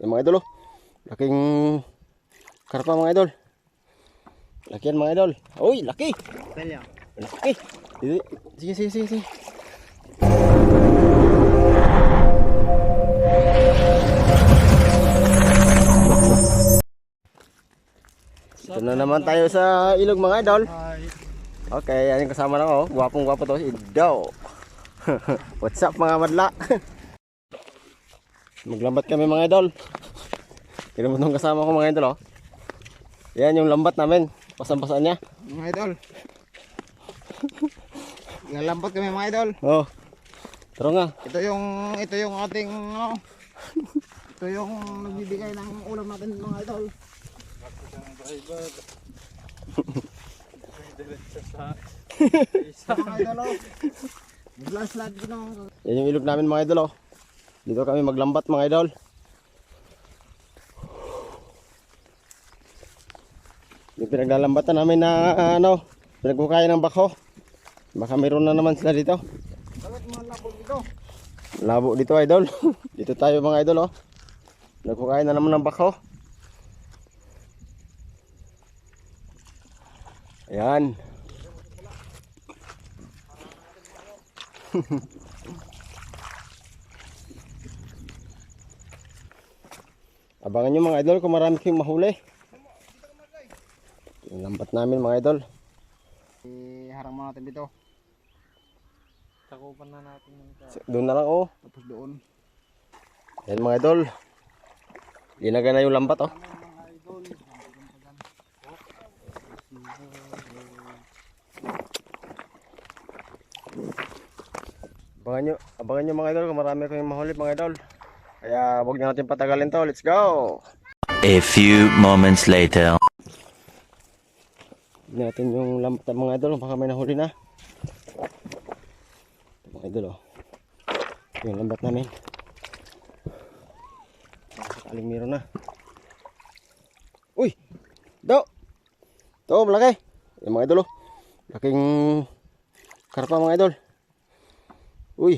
Yung mga idol oh. Laking karpa mga idol. Laki yan mga idol. Uy, laki. Laki. Sige, sige, sige, sige. Ito na naman tayo sa ilog mga idol. Okay, yan yung kasama lang oh. Gwapong gwapo to si Idaw. What's up mga madla? Maglambat kami mga idol. Kaya mo itong kasama ko mga idol oh. Yan yung lambat namin. Pasang-pasaan niya. Mga idol. Nalambat kami mga idol. Oh. Tara nga. Ito yung ating ano. Ito yung nagbibigay ng ulam natin mga idol. Mga idol oh. Naglaslad din oh. Yan yung ilog namin mga idol oh. Dito kami maglambat mga idol. Yung pinaglalambatan namin na ano, pinagkukaya ng bako. Baka mayroon na naman sila dito. Bakit mga labo dito? Labo dito idol. Dito tayo mga idol oh. Nagkukaya na naman ng bako. Ayan. Abangan nyo mga idol kung marami kayong mahuli. Yung lambat namin mga idol. Iharang mo natin dito. Takupan na natin yung Doon na lang oh. Tapos doon. Ayan mga idol. Ginagana na yung lambat oh. Abangan nyo mga idol kung marami kayong mahuli mga idol. Kaya huwag na natin patagalin to. Let's go! A few moments later. Tignan natin yung lambat ng mga idol. Baka may nahuli na. Ito mga idol oh. Yung lambat namin. Sakaling meron na. Uy! Do! Ito malaki. Yung mga idol oh. Laking karpa mga idol. Uy!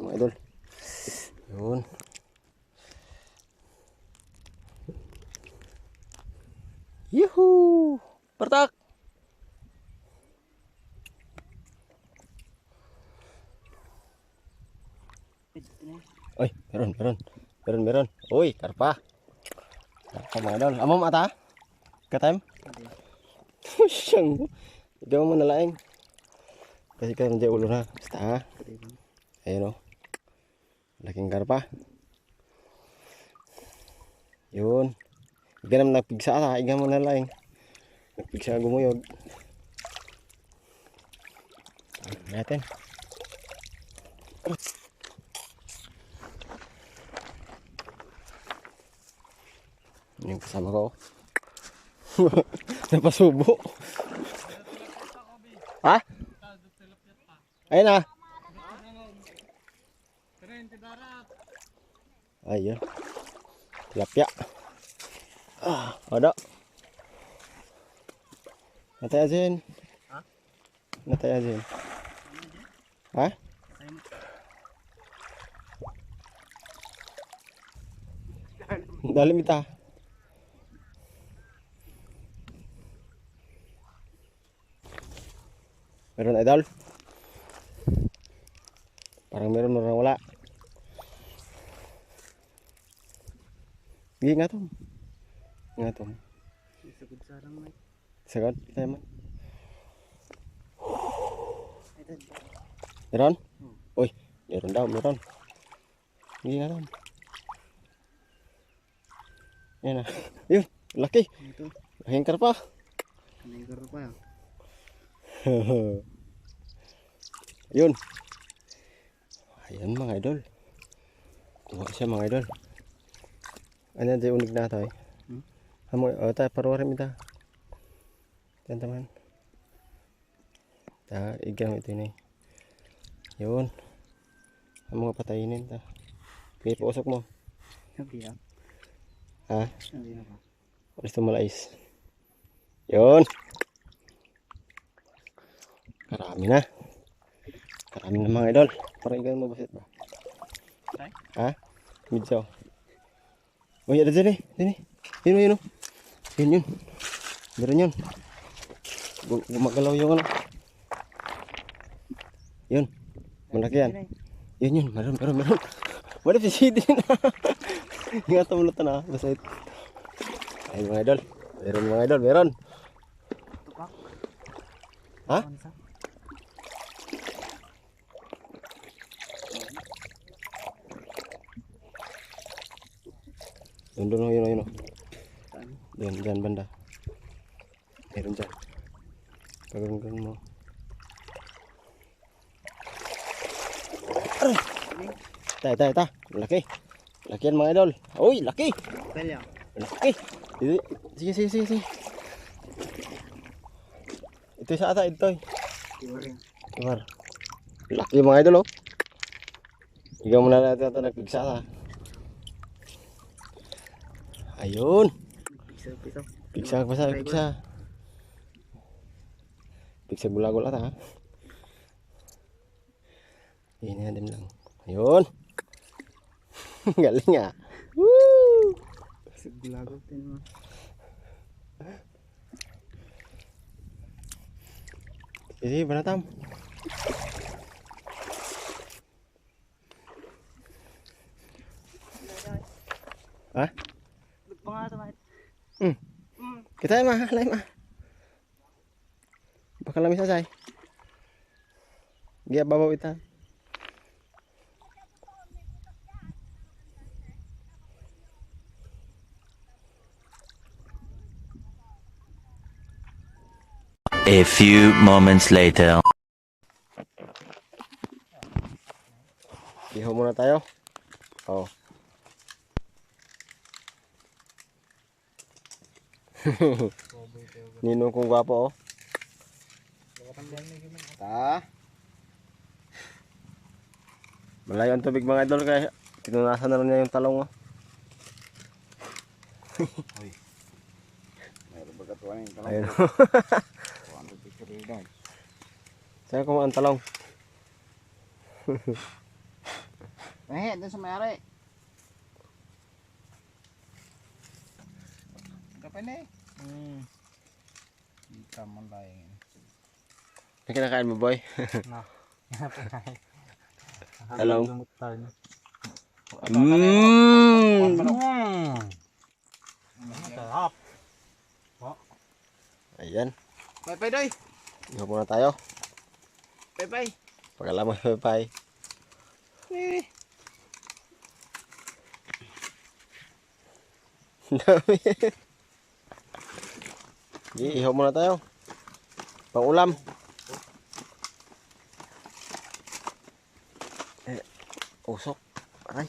Mga idol. Yun. Yuhuu! Partak! Uy, meron. Uy, karpa. Karpa mga idol. Amo mata? Katime? Siyang. Ikaw mo nalaing. Kasi ka nandiyan ulo na. Basta ha. Ayun o. Laking karpa. Yun. Iga naman nagpigsa ha. Iga mo nalaing. Nagpigsa gumuyog. Natin. Yung kasama ko. Napasubo. Ha? Ayun na. Ayun. Tilapia. Ada. Natay asin. Ha? Natay asin. Ha? Dalim ita. Meron idol? Parang meron wala. Sige nga to. Nga to. Isagod sarang may. Sagad, tayo man. Meron? Uy, meron daw, meron. Sige nga to. Yan na. Yun, laki. Ito. Laking karpa. Ano yung garo pa yan? Yun. Ayan mga idol. Kuha siya mga idol. Ano yan unig na ito eh. Amo, tayo paruwarin kita. Yan taman. Ta, igam ito yun eh. Yun. Ang mga patayin ta. Pili po usok mo. Hindi yan. Ha? Hindi na pa. Gusto mo lais. Yun. Karami na. Karami na mga idol. Parang ikaw mabasit ba? Ha? Medyo. Oh, ada dyan eh. Dyan eh. Yun, yun, yun. Yun. Meron yun. Gumagalaw yung ano. Yun. Malaki yan. Yun, yun. Meron. Wala si CD na. Ingatan mo na ito na. Basta ito. Ayun mga idol. Meron. Ha? Yun. Diyan banda. Meron dyan. Paganggang mo. Aray! Ta. Laki yan mga idol. Uy, laki! Belyo. Laki! Sige. Ito sa ata, ito. Ibar. Laki mga idol, oh. Ikaw muna natin ito nagpigsa ha. Ayun. Pigsa. Pigsa gula-gula ta ha. Ini din lang. Ayun. Galing nga. Woo! Sigulagot din mo. Sige, banatam. Ha? Kita mah, lain mah. Bakal lami selesai. Dia bawa kita. A few moments later. Ihaw muna tayo. Oh. Ninong kong gwapo, oh. Ta. Malayo ang tubig mga idol kaya pinunasan na lang niya yung talong, oh. Mayroon ba katuan yung talong? Ayun. Kuhaan ko picture rin doon. Saan kumuha ang talong? Doon sa mayari. Kapay na eh. Hindi ka man laing. Ang kinakain mo, boy? No. Talong. Sarap. Ayan. Pay doy. Ihaw muna tayo. Pay. Pagkalaman pay. Dami. Sige, ihaw muna tayo. Pang ulam. Usok. Aray.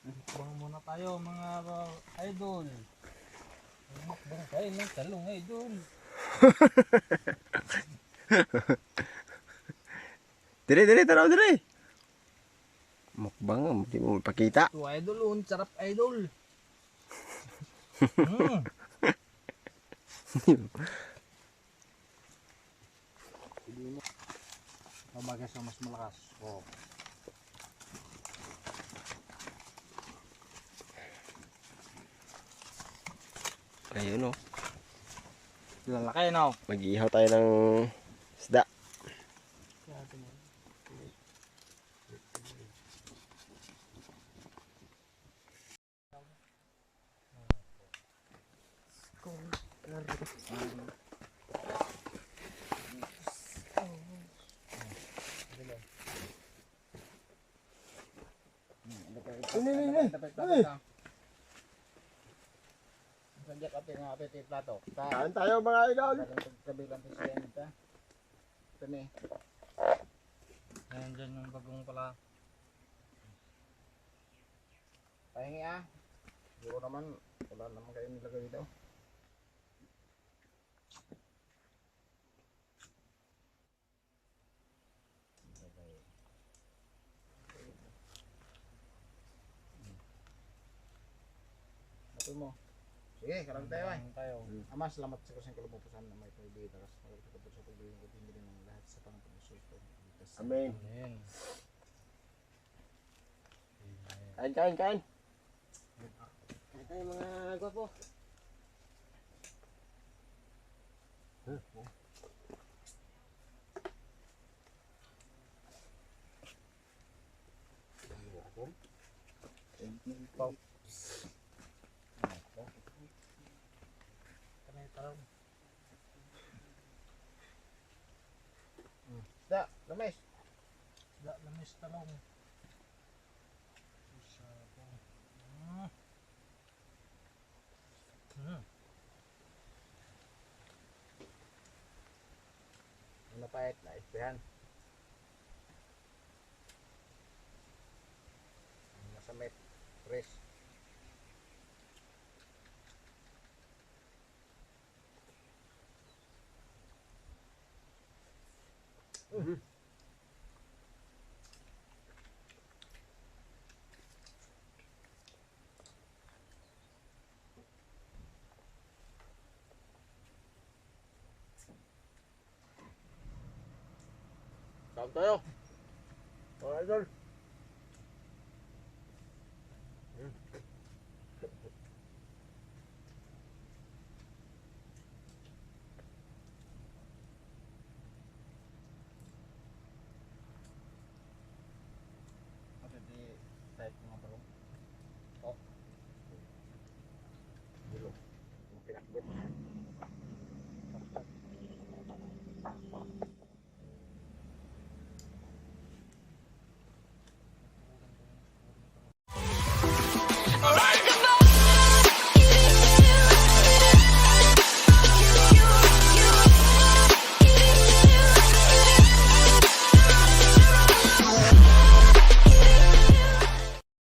Mukbang muna tayo mga idol. Mukbang tayo ng talong idol. Dire, taraw dire. Mukbang, hindi mo ipakita. Ito idol, sarap idol. Mabagay sa mas malakas. Oh. Ayun, oh. Lalaki no. Mag-iihaw tayo ng isda. Sanjak ate nga ate plato. Kain tayo mga idol. Kabilang siya nito. Ito ni. Ayan dyan yung bagong pala. Pahingi ah. Siguro naman wala naman kayo nilagay dito. Ito mo. Sige, karami tayo ay. Kain tayo. Ama, salamat sa kasing kalumupusan na may pagbibita kasi magkakapit sa pagbibigay ko din ng lahat sa Panginoon Jesus. Amen. Amen. Kain, kain, kain. Kain tayo mga gwapo. Kanay tarong. Da, lamis. Isda lamis talong. Isa po. Ano pa et na ispihan. Nasa met. Press. Kain tayo. Mga idol.